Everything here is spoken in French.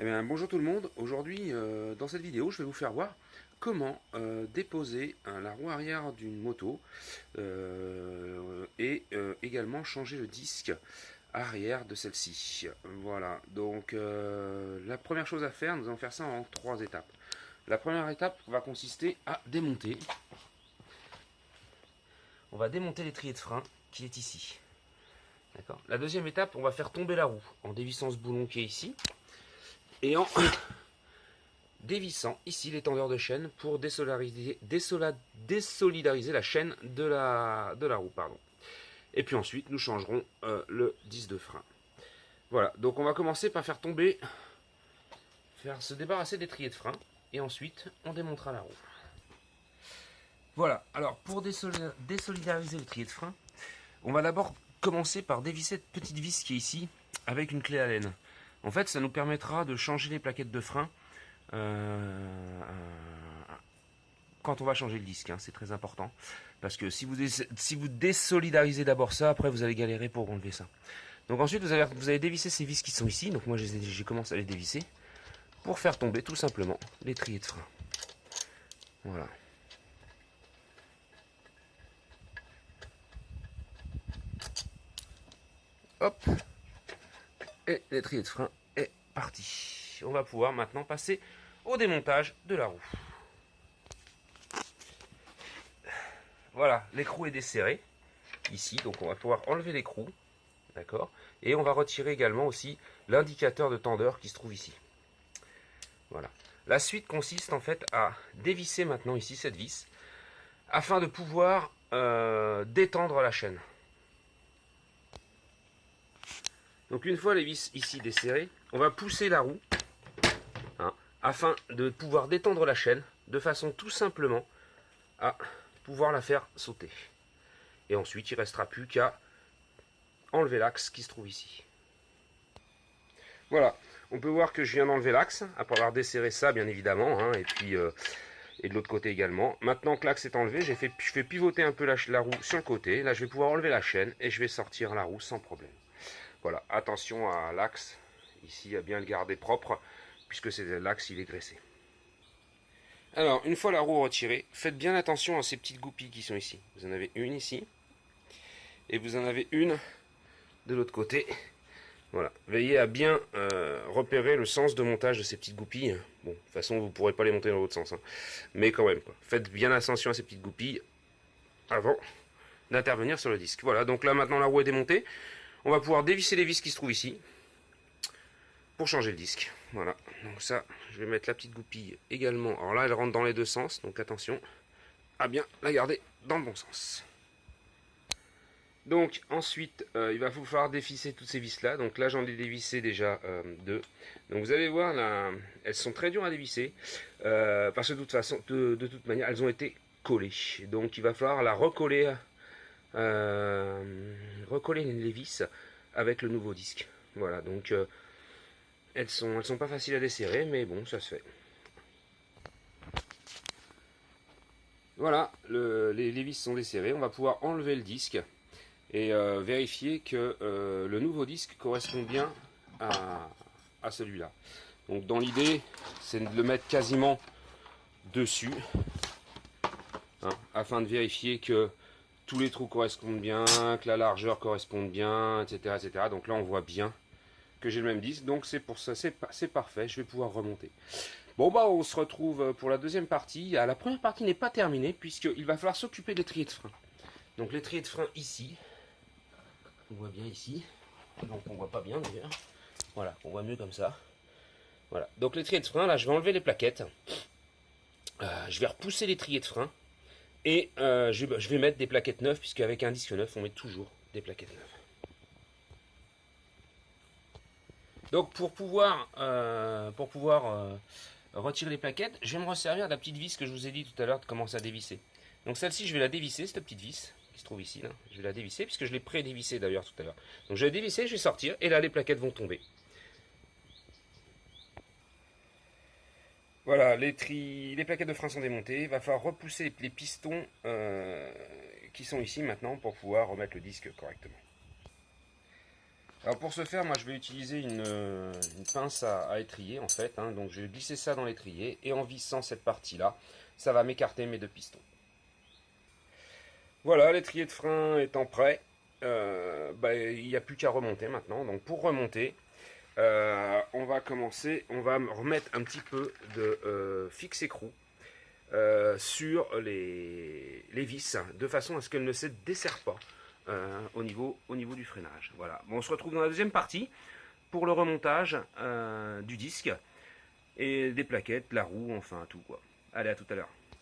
Eh bien, bonjour tout le monde. Aujourd'hui, dans cette vidéo, je vais vous faire voir comment déposer la roue arrière d'une moto et également changer le disque arrière de celle-ci. Voilà, donc la première chose à faire, nous allons faire ça en 3 étapes. La première étape va consister à démonter. On va démonter l'étrier de frein qui est ici. D'accord. La deuxième étape, on va faire tomber la roue en dévissant ce boulon qui est ici et en dévissant ici l'étendeur de chaîne pour désolidariser la chaîne de la roue. Pardon. Et puis ensuite, nous changerons le disque de frein. Voilà, donc on va commencer par faire tomber, faire se débarrasser des l'étrier de frein, et ensuite on démontera la roue. Voilà, alors pour désolidariser l'étrier de frein, on va d'abord commencer par dévisser cette petite vis qui est ici, avec une clé Allen. En fait, ça nous permettra de changer les plaquettes de frein quand on va changer le disque, hein, c'est très important. Parce que si vous désolidarisez d'abord ça, après vous allez galérer pour enlever ça. Donc ensuite vous allez dévisser ces vis qui sont ici. Donc moi j'ai commencé à les dévisser pour faire tomber tout simplement l'étrier de frein. Voilà. Hop. Et l'étrier de frein est parti. On va pouvoir maintenant passer au démontage de la roue. Voilà, l'écrou est desserré ici, donc on va pouvoir enlever l'écrou, d'accord, et on va retirer également aussi l'indicateur de tendeur qui se trouve ici. Voilà. La suite consiste en fait à dévisser maintenant ici cette vis afin de pouvoir détendre la chaîne. Donc une fois les vis ici desserrées, on va pousser la roue afin de pouvoir détendre la chaîne de façon tout simplement à pouvoir la faire sauter. Et ensuite il ne restera plus qu'à enlever l'axe qui se trouve ici. Voilà, on peut voir que je viens d'enlever l'axe, après avoir desserré ça bien évidemment, hein, et puis et de l'autre côté également. Maintenant que l'axe est enlevé, je fais pivoter un peu la roue sur le côté. Là je vais pouvoir enlever la chaîne et je vais sortir la roue sans problème. Voilà, attention à l'axe, ici à bien le garder propre, puisque l'axe il est graissé. Alors, une fois la roue retirée, faites bien attention à ces petites goupilles qui sont ici. Vous en avez une ici, et vous en avez une de l'autre côté. Voilà, veillez à bien repérer le sens de montage de ces petites goupilles. Bon, de toute façon, vous ne pourrez pas les monter dans l'autre sens, hein. Mais quand même, quoi. Faites bien attention à ces petites goupilles avant d'intervenir sur le disque. Voilà, donc là maintenant la roue est démontée. On va pouvoir dévisser les vis qui se trouvent ici pour changer le disque. Voilà, donc ça, je vais mettre la petite goupille également. Alors là, elle rentre dans les deux sens, donc attention à bien la garder dans le bon sens. Donc ensuite, il va vous falloir dévisser toutes ces vis là. Donc là, j'en ai dévissé déjà deux. Donc vous allez voir, là, elles sont très dures à dévisser parce que de toute façon, de toute manière, elles ont été collées. Donc il va falloir la recoller, recoller les vis avec le nouveau disque. Voilà, donc elles sont pas faciles à desserrer, mais bon, ça se fait. Voilà, les vis sont desserrées. On va pouvoir enlever le disque et vérifier que le nouveau disque correspond bien à celui-là. Donc dans l'idée, c'est de le mettre quasiment dessus, hein, afin de vérifier que tous les trous correspondent bien, que la largeur corresponde bien, etc., etc. Donc là on voit bien que j'ai le même disque, donc c'est pour ça, c'est parfait, je vais pouvoir remonter. Bon bah on se retrouve pour la deuxième partie. La première partie n'est pas terminée puisqu'il va falloir s'occuper de l'étrier de frein. Donc l'étrier de frein ici, on voit bien ici, donc on voit pas bien d'ailleurs. Voilà, on voit mieux comme ça. Voilà, donc l'étrier de frein, là je vais enlever les plaquettes. Je vais repousser l'étrier de frein. Et je vais mettre des plaquettes neuves, puisque avec un disque neuf, on met toujours des plaquettes neuves. Donc pour pouvoir retirer les plaquettes, je vais me resservir de la petite vis que je vous ai dit tout à l'heure de commencer à dévisser. Donc celle-ci, je vais la dévisser, cette petite vis qui se trouve ici, là. Je vais la dévisser, puisque je l'ai pré-dévissée d'ailleurs tout à l'heure. Donc je vais dévisser, je vais sortir, et là les plaquettes vont tomber. Voilà, les plaquettes de frein sont démontées. Il va falloir repousser les pistons qui sont ici maintenant pour pouvoir remettre le disque correctement. Alors pour ce faire, moi je vais utiliser une pince à étrier en fait, hein. Donc je vais glisser ça dans l'étrier et en vissant cette partie-là, ça va m'écarter mes deux pistons. Voilà, l'étrier de frein étant prêt, il n'y a plus qu'à remonter maintenant. Donc pour remonter, on va commencer, on va remettre un petit peu de fixe écrou sur les vis, de façon à ce qu'elles ne se desserrent pas au niveau du freinage. Voilà. Bon, on se retrouve dans la deuxième partie pour le remontage du disque et des plaquettes, la roue, enfin tout quoi. Allez, à tout à l'heure.